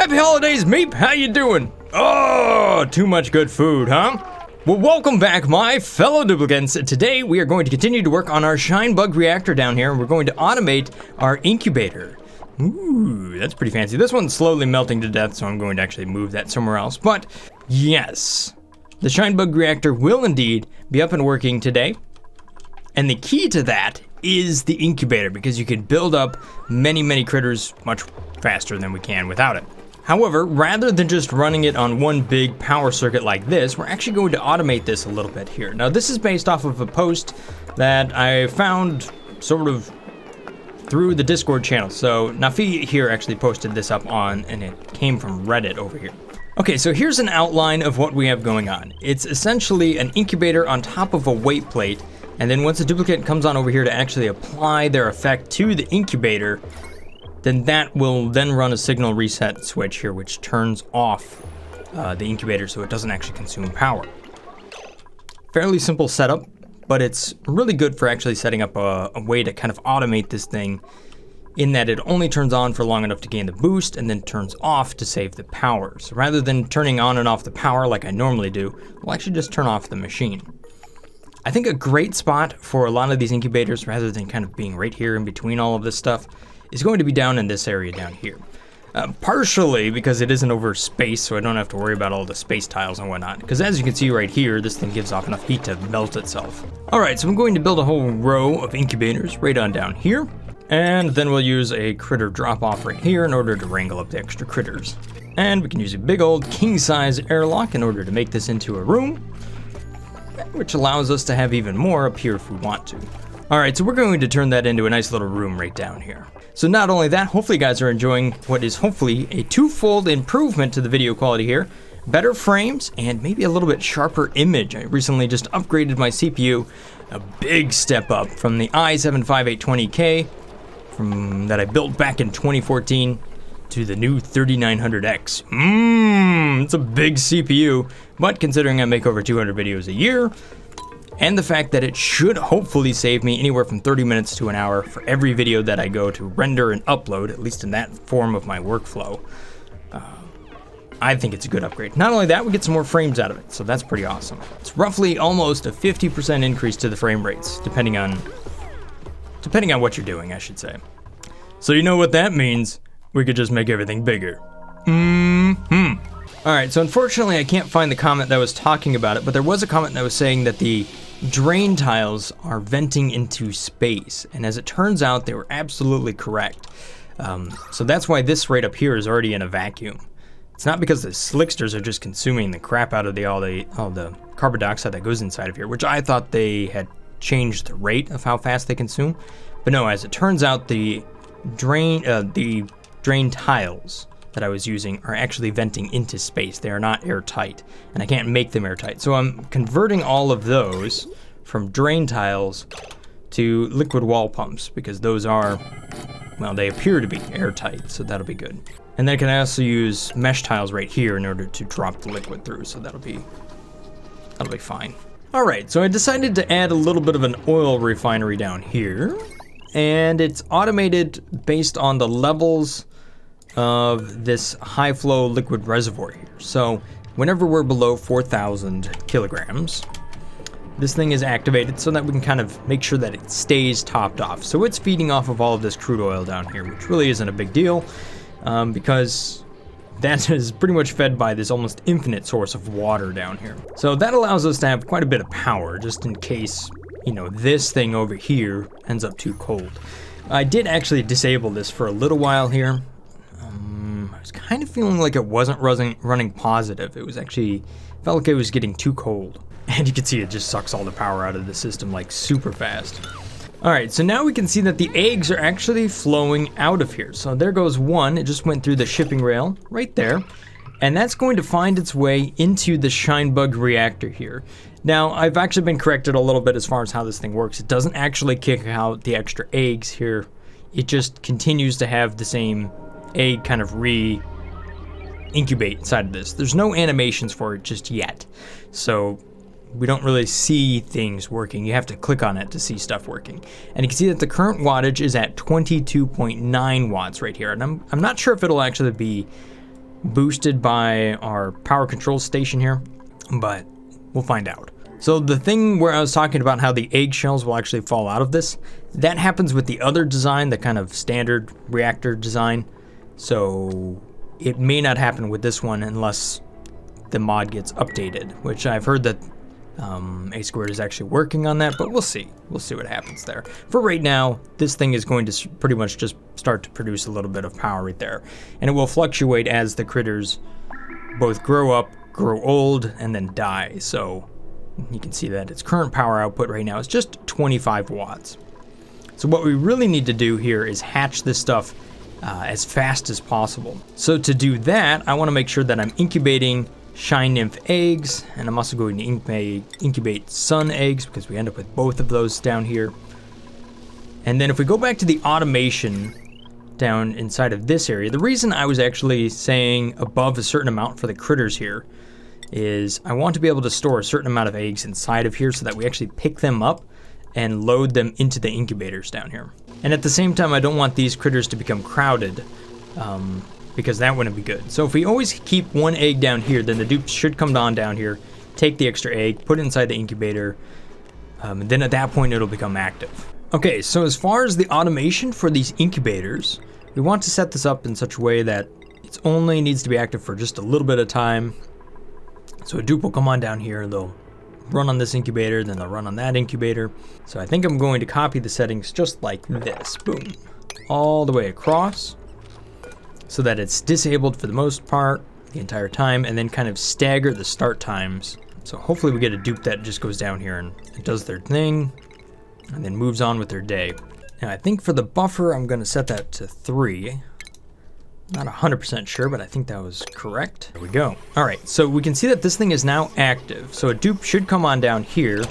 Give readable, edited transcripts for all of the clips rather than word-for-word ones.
Happy holidays, Meep! How you doing? Oh, too much good food, huh? Well, welcome back, my fellow duplicants. Today, we are going to continue to work on our shine bug reactor down here, and we're going to automate our incubator. Ooh, that's pretty fancy. This one's slowly melting to death, so I'm going to actually move that somewhere else. But, yes, the shine bug reactor will indeed be up and working today. And the key to that is the incubator, because you can build up many critters much faster than we can without it. However, rather than just running it on one big power circuit like this, we're actually going to automate this a little bit here. Now, this is based off of a post that I found sort of through the Discord channel. So Nafi here actually posted this up on, and it came from Reddit over here. Okay, so here's an outline of what we have going on. It's essentially an incubator on top of a weight plate, and then once a duplicate comes on over here to actually apply their effect to the incubator, then that will then run a signal reset switch here, which turns off the incubator so it doesn't actually consume power. Fairly simple setup, but it's really good for actually setting up a way to kind of automate this thing, in that it only turns on for long enough to gain the boost and then turns off to save the power. So rather than turning on and off the power like I normally do, we'll actually just turn off the machine. I think a great spot for a lot of these incubators, rather than kind of being right here in between all of this stuff, is going to be down in this area down here. Partially because it isn't over space, so I don't have to worry about all the space tiles and whatnot. Because as you can see right here, this thing gives off enough heat to melt itself. Alright, so I'm going to build a whole row of incubators right on down here. And then we'll use a critter drop-off right here in order to wrangle up the extra critters. And we can use a big old king-size airlock in order to make this into a room, which allows us to have even more up here if we want to. Alright, so we're going to turn that into a nice little room right down here. So not only that, hopefully you guys are enjoying what is hopefully a twofold improvement to the video quality here. Better frames and maybe a little bit sharper image. I recently just upgraded my CPU, a big step up from the i7-5820K that I built back in 2014 to the new 3900X. It's a big CPU, but considering I make over 200 videos a year, and the fact that it should hopefully save me anywhere from 30 minutes to an hour for every video that I go to render and upload, at least in that form of my workflow, I think it's a good upgrade. Not only that, we get some more frames out of it, so that's pretty awesome. It's roughly almost a 50% increase to the frame rates, depending on what you're doing, I should say. So you know what that means? We could just make everything bigger. Alright, so unfortunately I can't find the comment that was talking about it, but there was a comment that was saying that the drain tiles are venting into space, and as it turns out, they were absolutely correct. So that's why this right up here is already in a vacuum. It's not because the slicksters are just consuming the crap out of all the carbon dioxide that goes inside of here, which I thought they had changed the rate of how fast they consume. But no, as it turns out, the drain tiles that I was using are actually venting into space. They are not airtight, and I can't make them airtight. So I'm converting all of those from drain tiles to liquid wall pumps, because those are, well, they appear to be airtight, so that'll be good. And then I can also use mesh tiles right here in order to drop the liquid through, so that'll be fine. Alright, so I decided to add a little bit of an oil refinery down here, and it's automated based on the levels of this high flow liquid reservoir here. So whenever we're below 4,000 kilograms, this thing is activated so that we can kind of make sure that it stays topped off. So it's feeding off of all of this crude oil down here, which really isn't a big deal, because that is pretty much fed by this almost infinite source of water down here. So that allows us to have quite a bit of power, just in case, you know, this thing over here ends up too cold. I did actually disable this for a little while here. I was kind of feeling like it wasn't running positive. It was actually, felt like it was getting too cold. And you can see it just sucks all the power out of the system like super fast. Alright, so now we can see that the eggs are actually flowing out of here. So there goes one, it just went through the shipping rail right there. And that's going to find its way into the shine bug reactor here. Now, I've actually been corrected a little bit as far as how this thing works. It doesn't actually kick out the extra eggs here. It just continues to have the same egg kind of re-incubate inside of this. There's no animations for it just yet. So we don't really see things working. You have to click on it to see stuff working. And you can see that the current wattage is at 22.9 watts right here. And I'm not sure if it'll actually be boosted by our power control station here, but we'll find out. So the thing where I was talking about how the eggshells will actually fall out of this, that happens with the other design, the kind of standard reactor design. So it may not happen with this one unless the mod gets updated, which I've heard that A Squared is actually working on that, but we'll see. We'll see what happens there. For right now, this thing is going to pretty much just start to produce a little bit of power right there. And it will fluctuate as the critters both grow up, grow old, and then die. So you can see that its current power output right now is just 25 watts. So what we really need to do here is hatch this stuff as fast as possible. So to do that, I want to make sure that I'm incubating Shine Nymph eggs, and I'm also going to incubate Sun eggs because we end up with both of those down here. And then if we go back to the automation down inside of this area, the reason I was actually saying above a certain amount for the critters here is I want to be able to store a certain amount of eggs inside of here so that we actually pick them up and load them into the incubators down here. And at the same time, I don't want these critters to become crowded, because that wouldn't be good. So if we always keep one egg down here, then the dupes should come down here, take the extra egg, put it inside the incubator, and then at that point it'll become active. Okay, so as far as the automation for these incubators, we want to set this up in such a way that it only needs to be active for just a little bit of time. So a dupe will come on down here, they'll run on this incubator, then they'll run on that incubator. So I think I'm going to copy the settings just like this, boom, all the way across, so that it's disabled for the most part the entire time, and then kind of stagger the start times. So hopefully we get a dupe that just goes down here and does their thing, and then moves on with their day. Now I think for the buffer, I'm gonna set that to 3. Not 100% sure, but I think that was correct. There we go. All right, so we can see that this thing is now active. So a dupe should come on down here,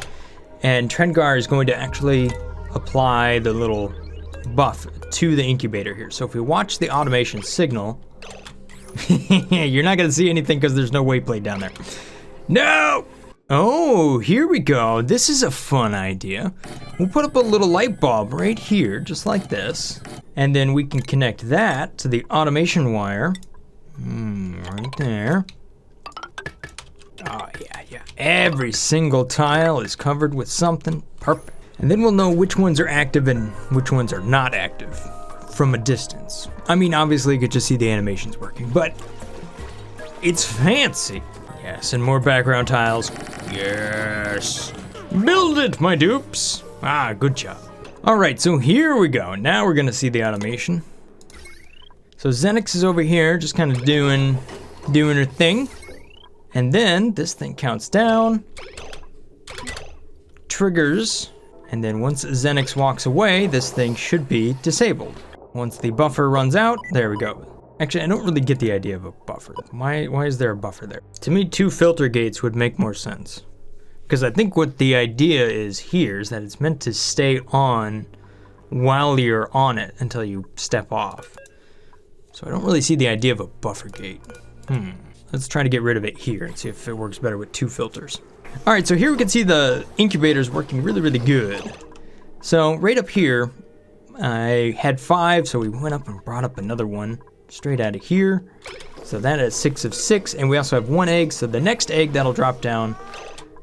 and Brothgar is going to actually apply the little buff to the incubator here. So if we watch the automation signal, you're not gonna see anything because there's no waypoint down there. No! Oh, here we go. This is a fun idea. We'll put up a little light bulb right here, just like this. And then we can connect that to the automation wire. Right there. Oh, yeah. Every single tile is covered with something. Perfect. And then we'll know which ones are active and which ones are not active from a distance. I mean, obviously you could just see the animations working, but it's fancy. Yes, and more background tiles. Yes. Build it, my dupes. Ah, good job. All right, so here we go. Now we're gonna see the automation. So Xenix is over here just kind of doing her thing. And then this thing counts down, triggers, and then once Xenix walks away, this thing should be disabled. Once the buffer runs out, there we go. Actually, I don't really get the idea of a buffer. Why is there a buffer there? To me, 2 filter gates would make more sense. Because I think what the idea is here is that it's meant to stay on while you're on it until you step off. So I don't really see the idea of a buffer gate. Let's try to get rid of it here and see if it works better with 2 filters. All right, so here we can see the incubators working really, really good. So right up here, I had 5, so we went up and brought up another one straight out of here. So that is 6 of 6, and we also have 1 egg, so the next egg that'll drop down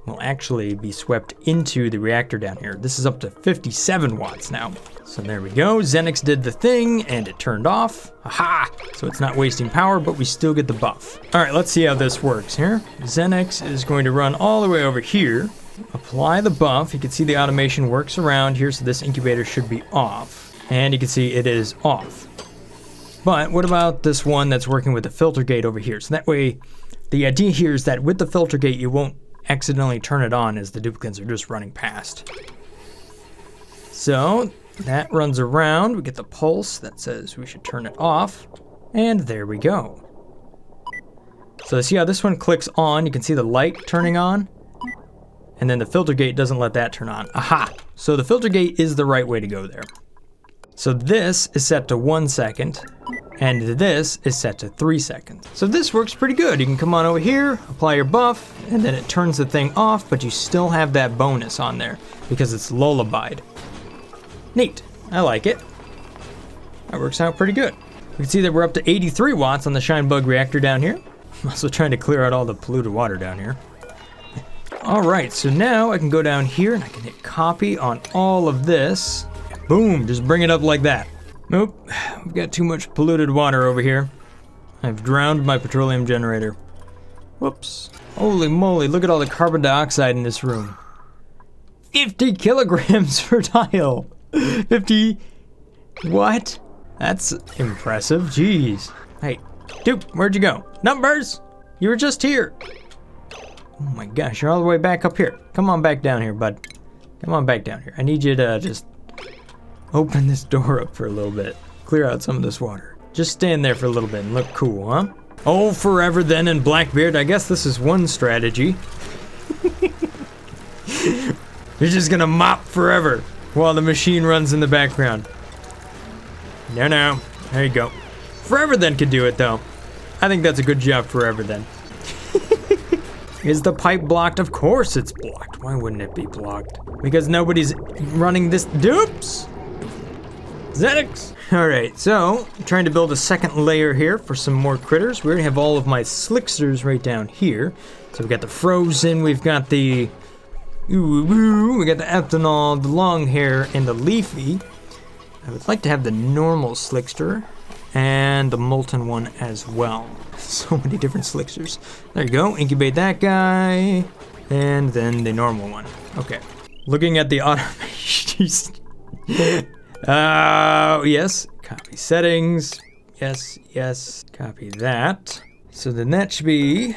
will actually be swept into the reactor down here. This is up to 57 watts now. So there we go, Xenix did the thing, and it turned off. Aha! So it's not wasting power, but we still get the buff. All right, let's see how this works here. Xenix is going to run all the way over here, apply the buff. You can see the automation works around here, so this incubator should be off. And you can see it is off. But what about this one that's working with the filter gate over here? So that way, the idea here is that with the filter gate, you won't accidentally turn it on as the duplicates are just running past. So that runs around. We get the pulse that says we should turn it off. And there we go. So see how this one clicks on? You can see the light turning on. And then the filter gate doesn't let that turn on. Aha! So the filter gate is the right way to go there. So this is set to 1 second, and this is set to 3 seconds. So this works pretty good. You can come on over here, apply your buff, and then it turns the thing off, but you still have that bonus on there because it's lullabied. Neat. I like it. That works out pretty good. We can see that we're up to 83 watts on the shine bug reactor down here. I'm also trying to clear out all the polluted water down here. Alright, so now I can go down here and I can hit copy on all of this. Boom, just bring it up like that. Nope, we've got too much polluted water over here. I've drowned my petroleum generator. Whoops. Holy moly, look at all the carbon dioxide in this room. 50 kilograms per tile. 50... What? That's impressive, jeez. Hey, dude, where'd you go? Numbers! You were just here. Oh my gosh, you're all the way back up here. Come on back down here, bud. Come on back down here. I need you to just open this door up for a little bit. Clear out some of this water. Just stand there for a little bit and look cool, huh? Oh, forever then in Blackbeard. I guess this is one strategy. You're just gonna mop forever while the machine runs in the background. No. There you go. Forever then could do it, though. I think that's a good job, Forever then. Is the pipe blocked? Of course it's blocked. Why wouldn't it be blocked? Because nobody's running this. Dupes! Xenix! Alright, so I'm trying to build a second layer here for some more critters. We already have all of my slicksters right down here. So we've got the frozen, we've got the we got the ethanol, the long hair, and the leafy. I would like to have the normal slickster and the molten one as well. So many different slicksters. There you go, incubate that guy, and then the normal one. Okay, looking at the automation. Yes, copy settings. Yes, copy that. So then that should be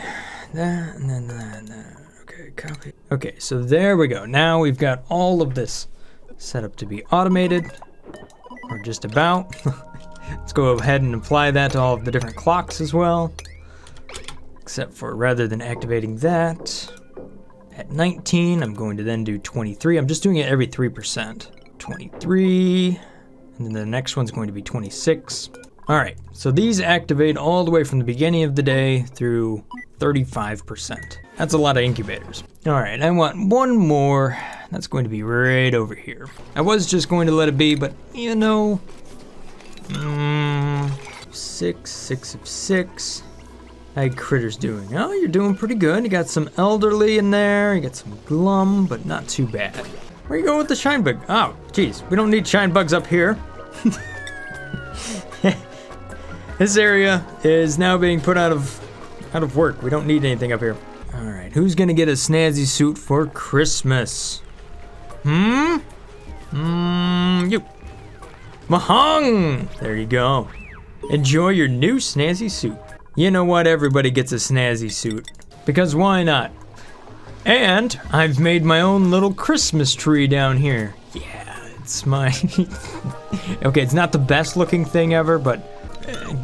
that, and then that. Okay, copy. Okay, so there we go. Now we've got all of this set up to be automated, or just about. Let's go ahead and apply that to all of the different clocks as well. Except for rather than activating that at 19, I'm going to then do 23. I'm just doing it every 3%. 23, and then the next one's going to be 26. All right, so these activate all the way from the beginning of the day through 35%. That's a lot of incubators. All right, I want one more. That's going to be right over here. I was just going to let it be, but you know, 6 of 6. How critters doing? Oh, you're doing pretty good. You got some elderly in there. You got some glum, but not too bad. Where you going with the shine bug? Oh, geez, we don't need shine bugs up here. This area is now being put out of work. We don't need anything up here. All right, who's gonna get a snazzy suit for Christmas? You. Mahong! There you go. Enjoy your new snazzy suit. You know what? Everybody gets a snazzy suit. Because why not? And I've made my own little Christmas tree down here. Yeah, it's my... Okay, it's not the best looking thing ever, but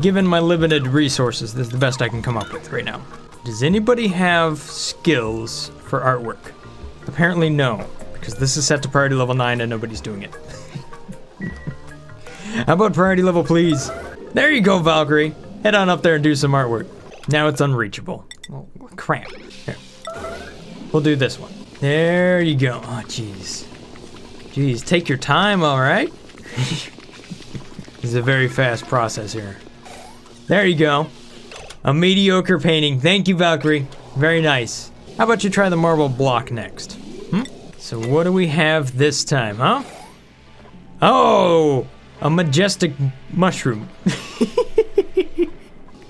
given my limited resources, this is the best I can come up with right now. Does anybody have skills for artwork? Apparently no, because this is set to priority level 9 and nobody's doing it. How about priority level, please? There you go, Valkyrie. Head on up there and do some artwork. Now it's unreachable. Oh, crap. Here. We'll do this one. There you go. Oh, jeez. Jeez, take your time, all right? This is a very fast process here. There you go. A mediocre painting. Thank you, Valkyrie. Very nice. How about you try the marble block next? So what do we have this time, huh? Oh, a majestic mushroom.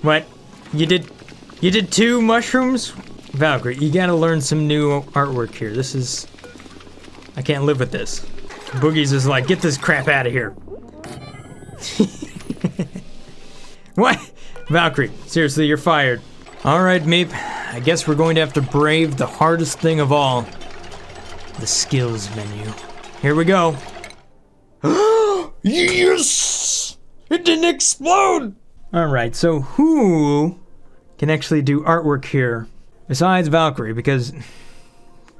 What? You did 2 mushrooms? Valkyrie, you gotta learn some new artwork here. This is... I can't live with this. Boogie's is like, get this crap out of here. What? Valkyrie, seriously, you're fired. Alright, Meep. I guess we're going to have to brave the hardest thing of all. The skills menu. Here we go. Yes! It didn't explode! Alright, so who can actually do artwork here besides Valkyrie? Because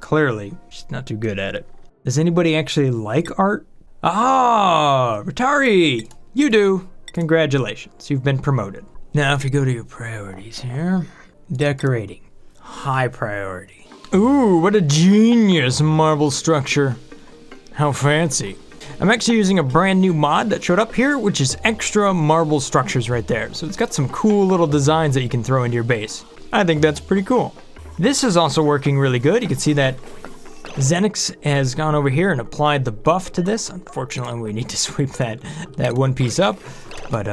clearly she's not too good at it. Does anybody actually like art? Ah, Ritari! You do. Congratulations, you've been promoted. Now if you go to your priorities here, decorating, high priority. Ooh, what a genius marble structure. How fancy. I'm actually using a brand new mod that showed up here, which is extra marble structures right there. So it's got some cool little designs that you can throw into your base. I think that's pretty cool. This is also working really good. You can see that Xenix has gone over here and applied the buff to this. Unfortunately, we need to sweep that one piece up. But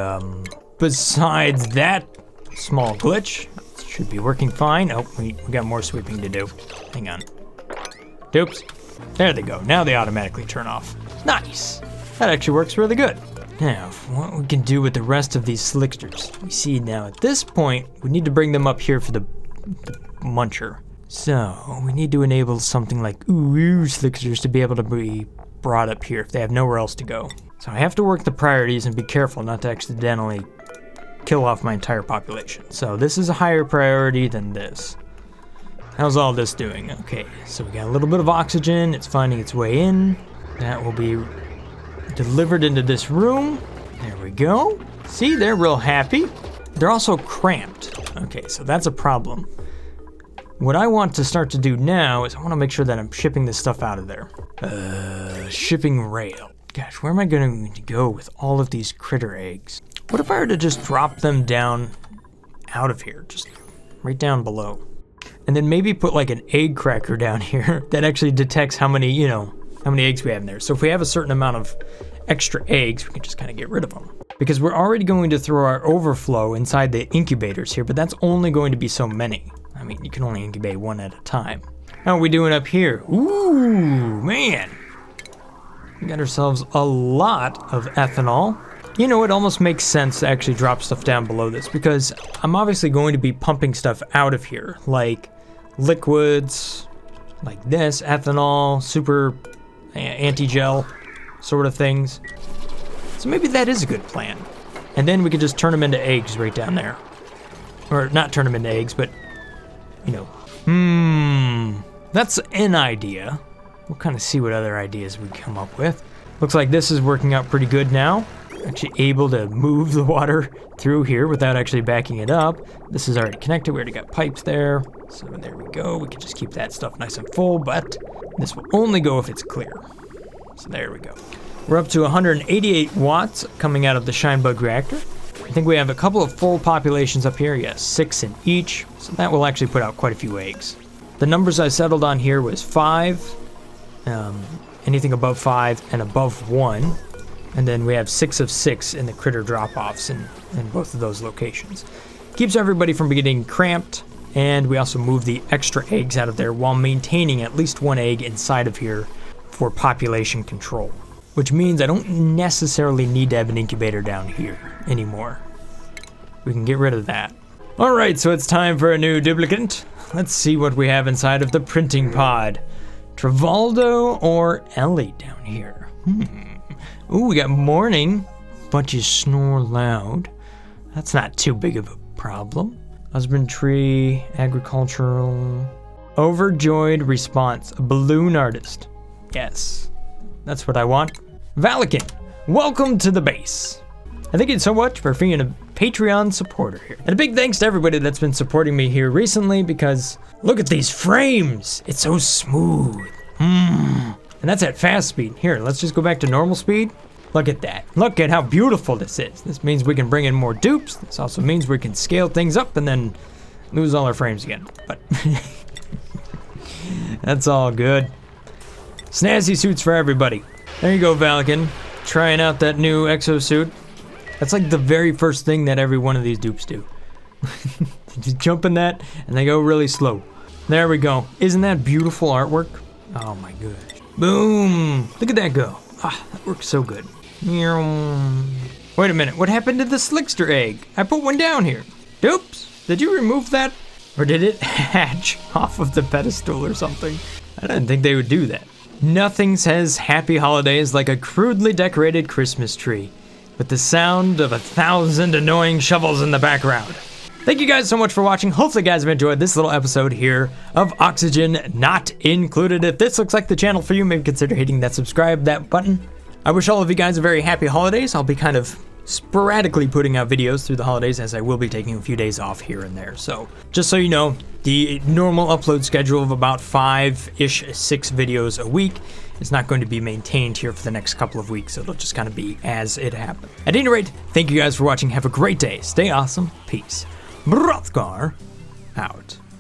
besides that small glitch, it should be working fine. Oh, we got more sweeping to do. Hang on. Oops. There they go. Now they automatically turn off. Nice. That actually works really good. Now, what we can do with the rest of these slicksters. We see now at this point, we need to bring them up here for the muncher. So, we need to enable something like ooh slicksters to be able to be brought up here if they have nowhere else to go. So I have to work the priorities and be careful not to accidentally kill off my entire population. So this is a higher priority than this. How's all this doing? Okay, so we got a little bit of oxygen. It's finding its way in. That will be delivered into this room. There we go. See, they're real happy. They're also cramped. Okay, so that's a problem. What I want to start to do now is I want to make sure that I'm shipping this stuff out of there. Shipping rail. Gosh, where am I going to go with all of these critter eggs? What if I were to just drop them down out of here, just right down below? And then maybe put like an egg cracker down here that actually detects how many eggs we have in there. So if we have a certain amount of extra eggs, we can just kind of get rid of them. Because we're already going to throw our overflow inside the incubators here, but that's only going to be so many. I mean, you can only incubate one at a time. How are we doing up here? Ooh, man. We got ourselves a lot of ethanol. You know, it almost makes sense to actually drop stuff down below this because I'm obviously going to be pumping stuff out of here, like liquids, like this, ethanol, super anti-gel sort of things. So maybe that is a good plan. And then we could just turn them into eggs right down there. Or not turn them into eggs, but, you know. That's an idea. We'll kind of see what other ideas we come up with. Looks like this is working out pretty good now. Actually able to move the water through here without actually backing it up. This is already connected. We already got pipes there. So there we go. We can just keep that stuff nice and full, but this will only go if it's clear. So there we go. We're up to 188 watts coming out of the Shinebug reactor. I think we have a couple of full populations up here. Yes, 6 in each. So that will actually put out quite a few eggs. The numbers I settled on here was 5, anything above 5 and above 1. And then we have 6 of 6 in the critter drop-offs in both of those locations. Keeps everybody from getting cramped, and we also move the extra eggs out of there while maintaining at least 1 egg inside of here for population control. Which means I don't necessarily need to have an incubator down here anymore. We can get rid of that. Alright, so it's time for a new duplicant. Let's see what we have inside of the printing pod. Travaldo or Ellie down here? Ooh, we got morning, but you snore loud. That's not too big of a problem. Husbandry, agricultural. Overjoyed response, a balloon artist. Yes, that's what I want. Valican, welcome to the base. I thank you so much for being a Patreon supporter here. And a big thanks to everybody that's been supporting me here recently because look at these frames. It's so smooth. And that's at fast speed. Here, let's just go back to normal speed. Look at that. Look at how beautiful this is. This means we can bring in more dupes. This also means we can scale things up and then lose all our frames again. But that's all good. Snazzy suits for everybody. There you go, Valican. Trying out that new exosuit. That's like the very first thing that every one of these dupes do. Just jump in that and they go really slow. There we go. Isn't that beautiful artwork? Oh my gosh. Boom! Look at that go. Ah, that works so good. Wait a minute, what happened to the slickster egg? I put one down here. Oops, did you remove that? Or did it hatch off of the pedestal or something? I didn't think they would do that. Nothing says happy holidays like a crudely decorated Christmas tree with the sound of 1,000 annoying shovels in the background. Thank you guys so much for watching. Hopefully you guys have enjoyed this little episode here of Oxygen Not Included. If this looks like the channel for you, maybe consider hitting that subscribe button. I wish all of you guys a very happy holidays. I'll be kind of sporadically putting out videos through the holidays, as I will be taking a few days off here and there. So just so you know, the normal upload schedule of about 5-ish, 6 videos a week is not going to be maintained here for the next couple of weeks. It'll just kind of be as it happens. At any rate, thank you guys for watching. Have a great day. Stay awesome. Peace. Brothgar out.